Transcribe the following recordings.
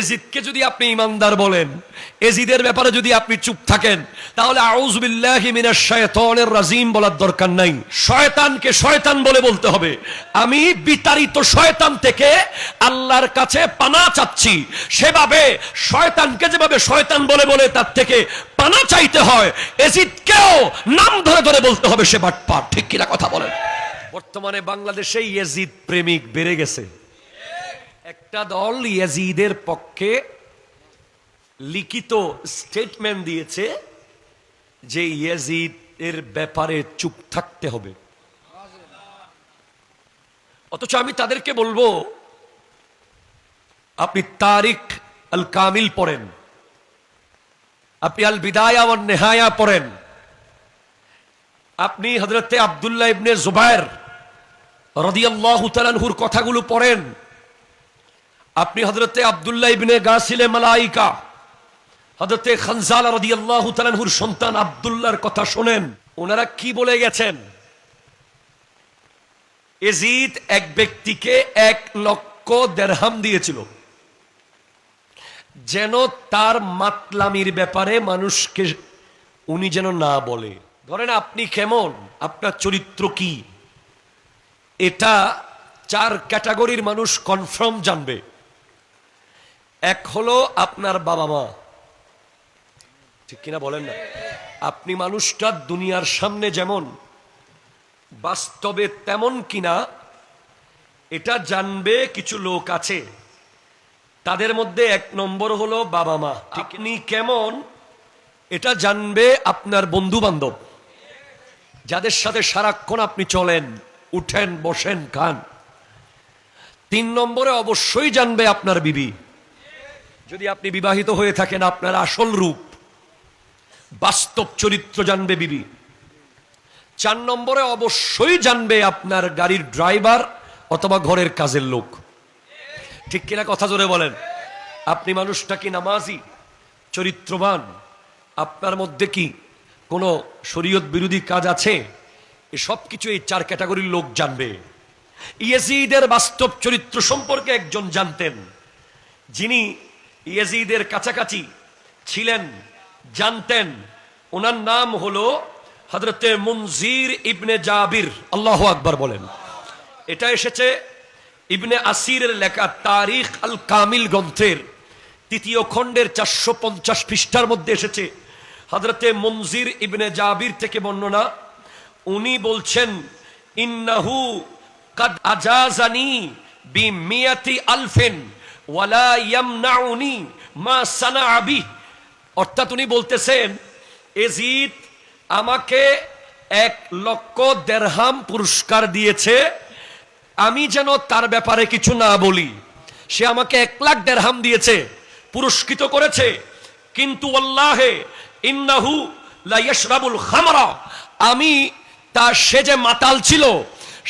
এজিদকে যদি আপনি ইমানদার বলেন, এজিদের ব্যাপারে যদি আপনি চুপ থাকেন, তাহলে আউযু বিল্লাহি মিনাশ শাইতানির রাজিম বলার দরকার নাই। শয়তানকে শয়তান বলে বলতে হবে। আমি বিতাড়িত শয়তান থেকে আল্লাহর কাছে পানাহ চাচ্ছি। সেভাবে শয়তানকে যেভাবে শয়তান বলে বলে তার থেকে পানাহ চাইতে হয়, এজিদকেও নাম ধরে ধরে বলতে হবে সে বাটপার। ঠিক কিনা কথা বলেন? বর্তমানে বাংলাদেশে এজিদ প্রেমিক বেড়ে গেছে। একটা দল ইয়াজিদের পক্ষে লিখিত স্টেটমেন্ট দিয়েছে যে ইয়াজিদ এর ব্যাপারে চুপ থাকতে হবে। অথচ আমি তাদেরকে বলবো, আপনি তারিখ আল কামিল পড়েন, আপনি আল বিদায়া ওয়ান নিহায়া পড়েন, আপনি হযরতে আব্দুল্লাহ ইবনে জুবায়ের রাদিয়াল্লাহু তাআলা আনহুর কথাগুলো পড়েন, আপনি হযরতে আব্দুল্লাহ ইবনে গাসিলে মালাইকা হযরতে খানজালা রাদিয়াল্লাহু তাআলা আনহুর সন্তান আব্দুল্লাহর কথা শুনেন। ওনারা কি বলে গেছেন? ইয়াজিদ এক ব্যক্তিকে 1 লক্ষ দিরহাম দিয়েছিল যেন তার মাতলামির ব্যাপারে মানুষকে উনি যেন না বলে। ধরেন আপনি কেমন, আপনার চরিত্র কি, এটা 4 ক্যাটাগরির মানুষ কনফার্ম জানবে। এক হলো আপনার বাবা মা, ঠিক কিনা বলেন না? আপনি মানুষটা দুনিয়ার সামনে যেমন, বাস্তবে তেমন কিনা এটা জানবে কিছু লোক আছে। তাদের মধ্যে 1 নম্বর হলো বাবা মা। আপনি কেমন এটা জানবে আপনার বন্ধু বান্ধব, যাদের সাথে সারাক্ষণ আপনি চলেন, উঠেন, বসেন, খান। 3 নম্বরে অবশ্যই জানবে আপনার বিবি, যদি আপনি বিবাহিত হয়ে থাকেন, আপনার আসল রূপ, বাস্তব চরিত্র জানবে বিবি। 4 নম্বরে অবশ্যই জানবে আপনার গাড়ির ড্রাইভার অথবা ঘরের কাজের লোক। ঠিক কিনা কথা জোরে বলেন? আপনি মানুষটা কি নামাজি, চরিত্রবান, আপনার মধ্যে কি কোনো শরীয়ত বিরোধী কাজ আছে, এসব কিছু এই 4 ক্যাটাগরির লোক জানবে। ইয়াজিদের বাস্তব চরিত্র সম্পর্কে একজন জানতেন, যিনি ইয়াজিদের কাছাকাছি ছিলেন, জানতেন। ওনার নাম হলো হযরতে মুনজির ইবনে জাবির। আল্লাহু আকবার বলেন। এটা এসেছে ইবনে আসিরের লেখা তারিখ আল কামিল গ্রন্থের 3য় খণ্ডের 450 পৃষ্ঠার মধ্যে এসেছে। হযরতে মুনজির ইবনে জাবির থেকে বর্ণনা। উনি বলছেন, ইন্নাহু কাদ আজাজানি বিমিয়াতি আলফিন ওয়ালা ইয়ামনাউনি মা সানাআ বি। অর্থাৎ উনি বলতেছেন, ইয়াজিদ আমাকে 1 লক্ষ দিরহাম পুরস্কার দিয়েছে, আমি যেন তার ব্যাপারে কিছু না বলি। সে আমাকে 1 লাখ দিরহাম দিয়েছে, পুরস্কৃত করেছে, কিন্তু আল্লাহে ইন্নাহু লা ইয়াশরাবুল খামরা। আমি তার, সে যে মাতাল ছিল,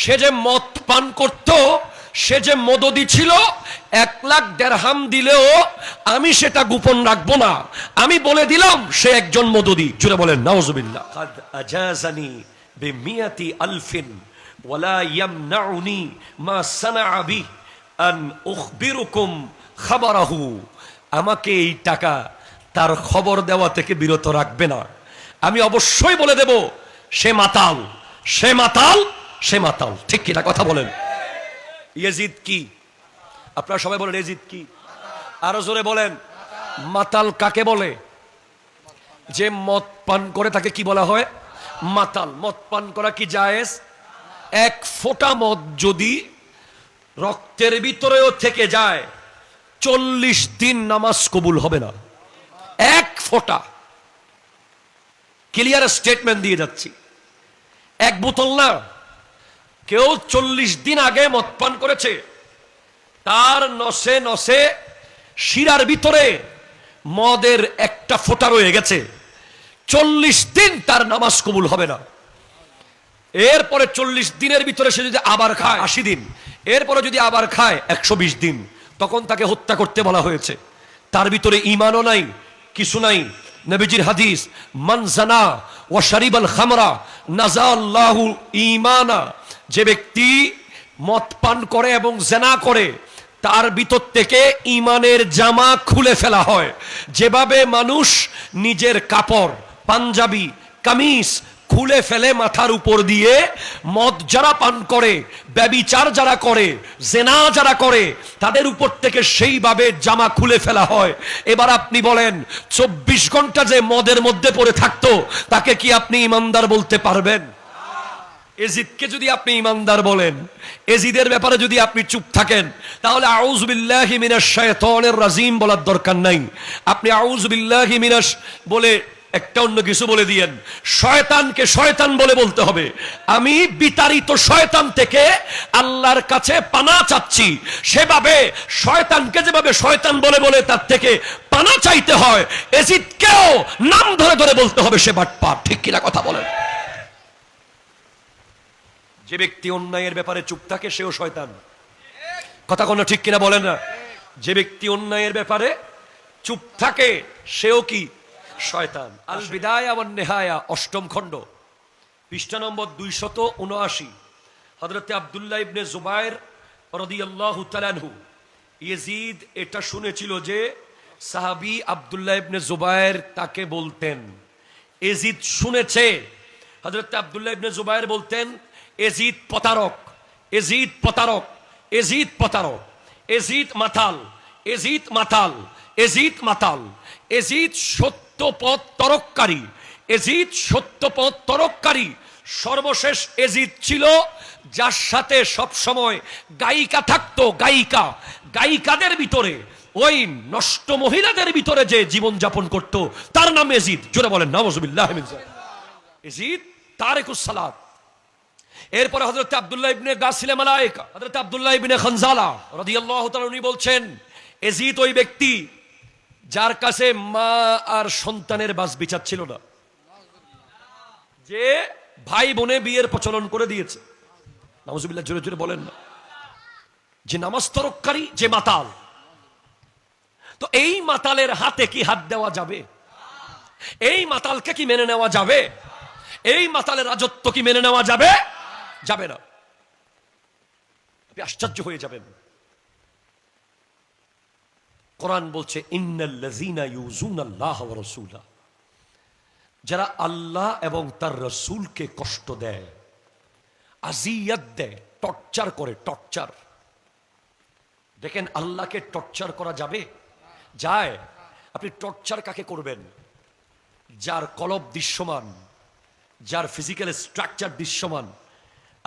সে যে মদ পান করত, সে যে মদদি ছিল, 1 লাখ দিরহাম দিলেও আমি সেটা গোপন রাখবো না। আমি বলে দিলাম সে একজন মদদি। জোরে বলেন নাউজুবিল্লাহ। কাদ আজাজানি বিমিয়াতি আলফিন ওয়ালা ইয়ামনাউনি মা সানাআ বি আন উখবিরুকুম খাবারাহু। আমাকে এই টাকা তার খবর দেওয়া থেকে বিরত রাখবে না। আমি অবশ্যই বলে দেব সে মাতাল, সে মাতাল, সে মাতাল। ঠিক কিনা কথা বলেন? ইয়াজিদ কি? আপনারা সবাই বলেন ইয়াজিদ কি? আরো জোরে বলেন। মাতাল কাকে বলে? যে মদ পান করে তাকে কি বলা হয়? মাতাল। মদ পান করা কি জায়েজ? 1 ফোঁটা মদ যদি রক্তের ভিতরেও থেকে যায়, 40 দিন নামাজ কবুল হবে না। 1 ফোঁটা। ক্লিয়ার স্টেটমেন্ট দিয়ে যাচ্ছি। 1 বোতল না, কেউ 40 দিন আগে মদ পান করেছে, তার নসে নসে শিরার ভিতরে মদের 1টা ফোঁটা রয়ে গেছে, 40 দিন তার নামাজ কবুল হবে না। এরপরে 40 দিনের ভিতরে সে যদি আবার খায় 80 দিন, এরপরে যদি আবার খায় 120 দিন, তখন তাকে হত্যা করতে বলা হয়েছে। তার ভিতরে ঈমানও নাই, কিছু নাই। নবীজির হাদিস, মান জানা ওয়া শারিবাল খামরা নাযাল্লাহু ঈমানা। যে ব্যক্তি মদ পান করে এবং জিনা করে, তার ভিতর থেকে ঈমানের জামা খুলে ফেলা হয়। যেভাবে মানুষ নিজের কাপড়, পাঞ্জাবি, কামিজ খুলে ফেলে মাথার উপর দিয়ে, মদ যারা পান করে, ব্যভিচার যারা করে, জেনা যারা করে, তাদের উপর থেকে সেইভাবে জামা খুলে ফেলা হয়। এবার আপনি বলেন, 24 ঘন্টা যে মদের মধ্যে পড়ে থাকতো, তাকে কি আপনি ইমানদার বলতে পারবেন? এজিদকে যদি আপনি ইমানদার বলেন, এজিদের ব্যাপারে যদি আপনি চুপ থাকেন, তাহলে আউযু বিল্লাহি মিনাশ শাইতানির রাজিম বলার দরকার নাই। আপনি আউযু বিল্লাহি মিনাশ বলে একটা অন্য কিছু বলে দিয়েন। শয়তানকে শয়তান বলে বলতে হবে। আমি বিতাড়িত শয়তান থেকে আল্লাহর কাছে পানাহ চাচ্ছি। সেভাবে শয়তানকে যেভাবে শয়তান বলে বলে তার থেকে পানাহ চাইতে হয়, এজিদকেও নাম ধরে ধরে বলতে হবে সে বাটপার। ঠিক কিনা কথা বলেন? যে ব্যক্তি অন্যায়ের ব্যাপারে চুপ থাকে সেও শয়তান। কথা কোনো ঠিক কিনা বলেন না? যে ব্যক্তি অন্যায়ের ব্যাপারে চুপ থাকে সেও কি? শয়তান। আল বিদায়া ওয়ান নিহায়া, 8ম খণ্ড, পৃষ্ঠা নম্বর 279। হযরত আব্দুল্লাহ ইবনে জুবায়ের রাদিয়াল্লাহু তাআলা আনহু, ইয়াজিদ এটা শুনেছিল যে সাহাবী আব্দুল্লাহ ইবনে জুবায়ের তাকে বলতেন, ইয়াজিদ শুনেছে হযরত আব্দুল্লাহ ইবনে জুবায়ের বলতেন, এজিদ প্রতারক, এজিদ প্রতারক, এজিদ প্রতারক, এজিদ মাতাল, এজিদ মাতাল, এজিদ মাতাল, এজিদ সত্যপথ তরককারী, এজিদ সত্যপথ তরককারী। সর্বশেষ এজিদ ছিল যার সাথে সব সময় গায়িকা থাকতো, গায়িকা। গায়িকাদের ভিতরে, ওই নষ্ট মহিলাদের ভিতরে যে জীবন যাপন করত, তার নাম এজিদ। জোরে বলেন নাউযুবিল্লাহ মিন যালিক। এজিদ তারিকুস সালাত। এরপরে হযরত আব্দুল্লাহ ইবনে গাসিলে মালায়েকা, হযরত আব্দুল্লাহ ইবনে খানজালা রাদিয়াল্লাহু তাআলা উনি বলছেন, এজিদ ওই ব্যক্তি যার কাছে মা আর সন্তানের বাস বিচার ছিল না, যে ভাই বোনে বিয়ের প্রচলন করে দিয়েছে। নাউযুবিল্লাহ, জোরে জোরে বলেন না। যে নামাজ তরককারী, যে মাতাল। তো এই মাতালের হাতে কি হাত দেওয়া যাবে? এই মাতালকে কি মেনে নেওয়া যাবে? এই মাতালের রাজত্ব কি মেনে নেওয়া যাবে? যাবে না। আপনি আশ্চর্য হয়ে যাবেন। কোরআন বলছে, ইন্নাল্লাযীনা ইউযুনাল্লাহ ওয়া রাসূলা, যারা আল্লাহ এবং তার রাসূলকে কষ্ট দেয়, আযিয়াত দেয়, টর্চার করে। টর্চার দেখেন, আল্লাহকে টর্চার করা যাবে? যায়। আপনি টর্চার কাকে করবেন? যার কলব দৃশ্যমান, যার ফিজিক্যাল স্ট্রাকচার দৃশ্যমান,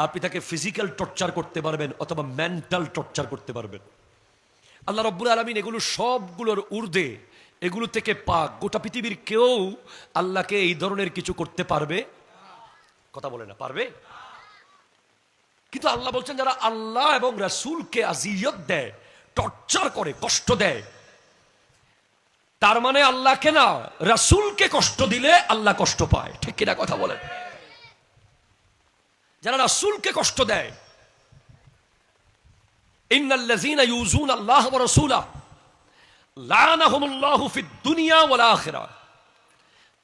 আপনি তাকে ফিজিক্যাল টর্চার করতে পারবেন অথবা মেন্টাল টর্চার করতে পারবেন। আল্লাহ রাব্বুল আলামিন এগুলো সবগুলোর ঊর্ধ্বে, এগুলো থেকে পাক। গোটা পৃথিবীর কেউ আল্লাহকে এই ধরনের কিছু করতে পারবে? কথা বলে না, পারবে? কিন্তু আল্লাহ বলছেন, যারা আল্লাহ এবং রাসূলকে আযিয়ত দেয়, টর্চার করে, কষ্ট দেয়, তার মানে আল্লাহকে না, রাসূলকে কষ্ট দিলে আল্লাহ কষ্ট পায়। ঠিক কিনা কথা বলেন? যারা রাসূলকে কষ্ট দেয়, ইন্নাল্লাযীনা ইউযুনাল্লাহ ওয়া রাসূলা লানাহুমুল্লাহু ফিদ দুনিয়া ওয়াল আখিরাহ,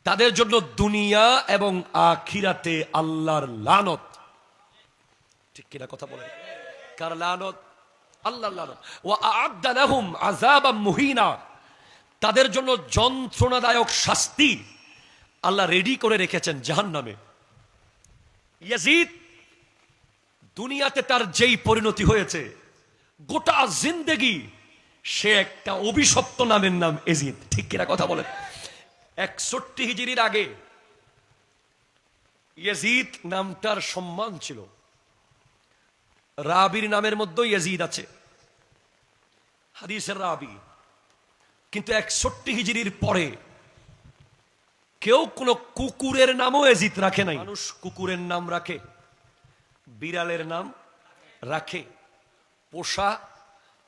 তাদের জন্য দুনিয়া এবং আখিরাতে আল্লাহর লানত। ঠিক কিনা কথা বলেন? কার লানত? আল্লাহর লানত। ওয়া আ'আদ্দা লাহুম আযাবাম মুহিনা, তাদের জন্য যন্ত্রণাদায়ক শাস্তি আল্লাহ রেডি করে রেখেছেন জাহান্নামে। ইয়াজিদ দুনিয়াতে তার যেই পরিণতি হয়েছে, গোটা জিন্দেগি সে একটা অভিশপ্ত নামের নাম এজিদ। ঠিক কিনা কথা বলেন? 61 হিজরির আগে ইয়াজিদ নামটার সম্মান ছিল। রাবির নামের মধ্যে ইয়াজিদ আছে, হাদিসের রাবি। কিন্তু 61 হিজরির পরে কেউ কোন কুকুরের নামও এজিদ রাখে নাই। মানুষ কুকুরের নাম রাখে, বিড়ালের নাম রাখে, পোষা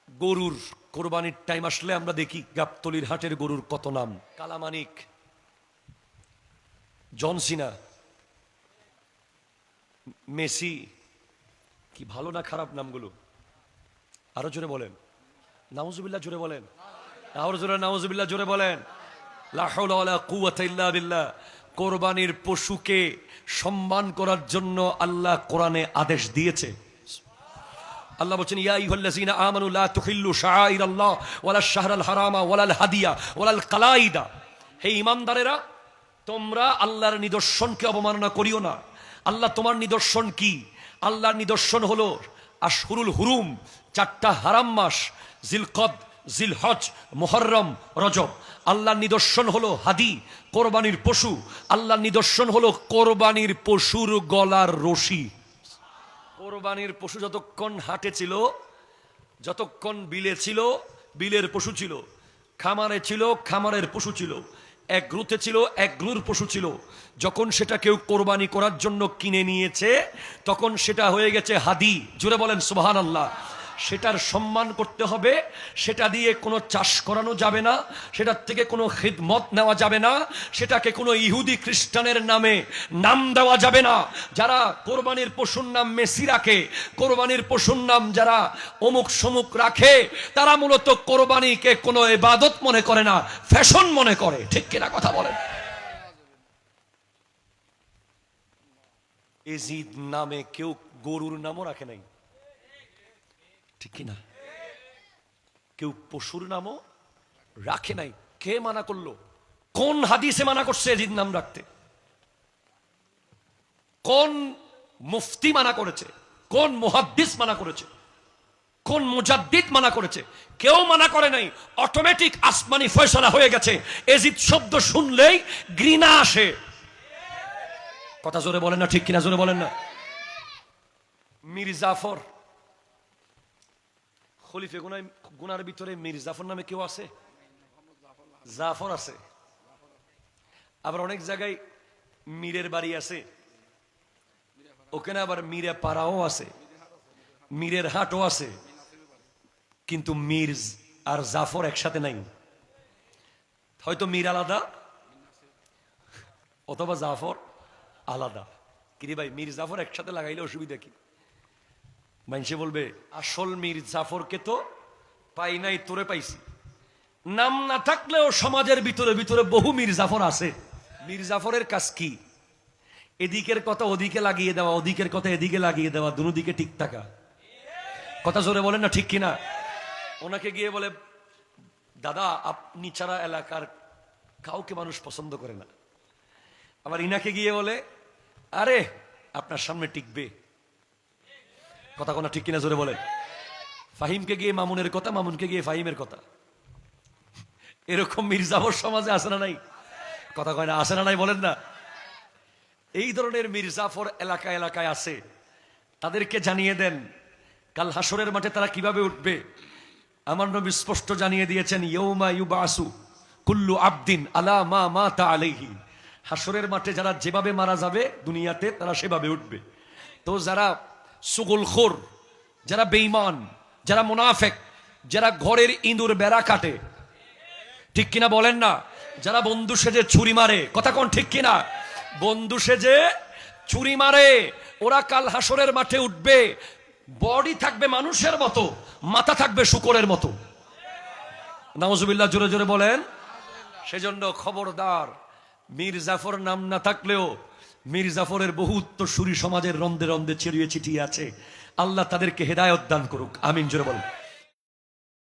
গরুর কোরবানির টাইম আসলে আমরা দেখি গাবতলির হাটের গরুর কত নাম। Kalamanik, John Cena, Messi. কি ভালো না খারাপ নামগুলো? আরো জোরে বলেন নাউজুবিল্লাহ, জোরে বলেন আরো জোরে নাউজুবিল্লাহ, জোরে বলেন লা হাওলা ওয়ালা কুওয়াতা ইল্লা বিল্লাহ। কোরবানির পশুকে সম্মান করার জন্য আল্লাহ কোরআনে আদেশ দিয়েছে। আল্লাহ বলেন ইয়া আইয়ুহাল্লাযীনা আমানু লা তুহিল্লু শাআইরাল্লাহ ওয়ালাশ শাহরাল হারামা ওয়ালাল হাদিয়া ওয়ালাল কালাইদা। হে ঈমানদারেরা, তোমরা আল্লাহর নিদর্শনকে অবমাননা করিও না। আল্লাহ তোমার নিদর্শন কি? আল্লাহর নিদর্শন হলো আশহুরুল হুরুম, 4টা হারাম মাস, জিলকদ, জিলহজ, মুহররম, রজব। আল্লাহর নিদর্শন হলো হাদি, কোরবানির পশু। আল্লাহর নিদর্শন হলো কোরবানির পশুর গলার রশি। কোরবানির পশু যতক্ষণ হাটে ছিল, যতক্ষণ বিলে ছিল, বিলের পশু ছিল, খামারে ছিল, খামারের পশু ছিল, এগ্রুতে ছিল, এগ্রুর পশু ছিল। যখন সেটা কেউ কোরবানি করার জন্য কিনে নিয়েছে, তখন সেটা হয়ে গেছে হাদি। জোরে বলেন সুবহানাল্লাহ। সেটার সম্মান করতে হবে, সেটা দিয়ে কোনো চাষ করানো যাবে না, সেটার থেকে কোনো খিদমত নেওয়া যাবে না, সেটাকে কোনো ইহুদি খ্রিস্টানের নামে নাম দেওয়া যাবে না। যারা কোরবানির পশুর নাম মেসি রাখে, কোরবানির পশুর নাম যারা অমুক সমুক রাখে, তারা মূলত কোরবানিকে কোনো ইবাদত মনে করে না, ফ্যাশন মনে করে। ঠিক কিনা কথা বলেন? এজিদ নামে কেউ গরুর নামও রাখে নাই, ঠিক কিনা? কেউ পশুর নামও রাখে নাই। কে মানা করলো? কোন হাদিসে মানা করছে এজিদ নাম রাখতে? কোন মুফতি মানা করেছে? কোন মুহাদ্দিস মানা করেছে? কোন মুজাদ্দিদ মানা করেছে? কেউ মানা করে নাই। অটোমেটিক আসমানি ফয়সালা হয়ে গেছে। এজিদ শব্দ শুনলেই ঘৃণা আসে। কথা জোরে বলেন না, ঠিক কিনা? জোরে বলেন না। মীর জাফর, খলিফে গুনার ভিতরে মীর জাফর নামে কেউ আছে? জাফর আছে। আবার অনেক জায়গায় মীরের বাড়ি আছে, ওখানে আবার মীরে পাড়াও আছে, মীরের হাটও আছে, কিন্তু মীর আর জাফর একসাথে নাই। হয়তো মীর আলাদা অথবা জাফর আলাদা। কিরে ভাই, মীর জাফর একসাথে লাগাইলে অসুবিধা কি? মানুষে বলবে আসল মীর জাফরকে তো পাই নাই, তোরে পাইছি। নাম না থাকলেও সমাজের ভিতরে ভিতরে বহু মীর জাফর আছে। মীর জাফরের কাজ কি? এদিকের কথা ওদিকে লাগিয়ে দেওয়া, ওদিকের কথা এদিকে লাগিয়ে দেওয়া, দুদিকে ঠিক থাকা। কথা জোরে বলেন না, ঠিক কিনা? ওনাকে গিয়ে বলে, দাদা আপনি ছাড়া এলাকার কাউকে মানুষ পছন্দ করে না। আবার ইনাকে গিয়ে বলে, আরে আপনার সামনে টিকবে। কথা কোনা ঠিক কিনা? জোরে বলেন। ফাহিমকে গিয়ে মামুনের কথা, মামুনকে গিয়ে ফাহিমের কথা। এরকম মীর জাফর সমাজে আসে না নাই? কথা কয় না, আসে না নাই? বলেন না। এই ধরনের মীর জাফর এলাকায় এলাকায় আছে। তাদেরকে জানিয়ে দেন কাল হাসরের মাঠে তারা কিভাবে উঠবে। আমার নবী স্পষ্ট জানিয়ে দিয়েছেন, ইয়ৌমা ইউবাসু কুল্লু আবদিন আলা মা মাতা আলাইহি। হাসরের মাঠে যারা যেভাবে মারা যাবে দুনিয়াতে, তারা সেভাবে উঠবে। তো যারা সুগুলখোর, যারা বেঈমান, যারা মুনাফেক, যারা ঘরের ইঁদুর বেড়া কাটে, ঠিক কিনা বলেন না? যারা বন্ধু সেজে ছুরি মারে, কথা কোন ঠিক কিনা? বন্ধু সেজে ছুরি মারে, ওরা কাল হাসরের মাঠে উঠবে। বডি থাকবে মানুষের মতো, মাথা থাকবে শূকরের মতো। নাউজুবিল্লাহ, জোরে জোরে বলেন। সেজন্য খবরদার, মীর জাফর নাম না থাকলেও মীর জাফরের বহু উত্তরসূরি সমাজের রন্ধে রন্ধে ছড়িয়ে ছিটিয়ে আছে। আল্লাহ তাদেরকে হেদায়েত দান করুক, আমিন। জোরে বলেন।